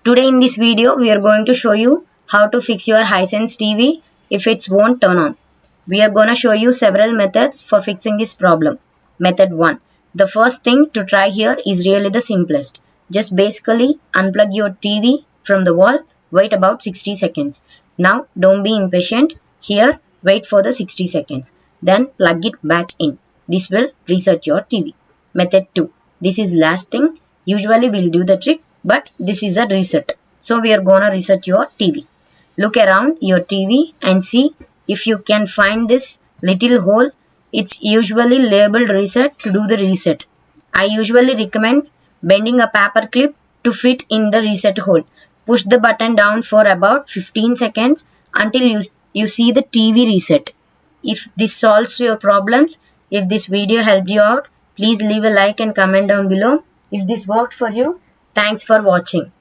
Today in this video, we are going to show you how to fix your Hisense TV if it won't turn on. We are going to show you several methods for fixing this problem. Method 1. The first thing to try here is really the simplest. Just basically unplug your TV from the wall, wait about 60 seconds. Now don't be impatient. Here, wait for the 60 seconds. Then plug it back in. This will reset your TV. Method 2. This is last thing. Usually we'll do the trick, but this is a reset. So we are gonna reset your TV. Look around your TV and see if you can find this little hole. It's usually labeled reset to do the reset. I usually recommend bending a paper clip to fit in the reset hole. Push the button down for about 15 seconds until you see the TV reset. If this solves your problems, if this video helped you out, please leave a like and comment down below. If this worked for you, thanks for watching.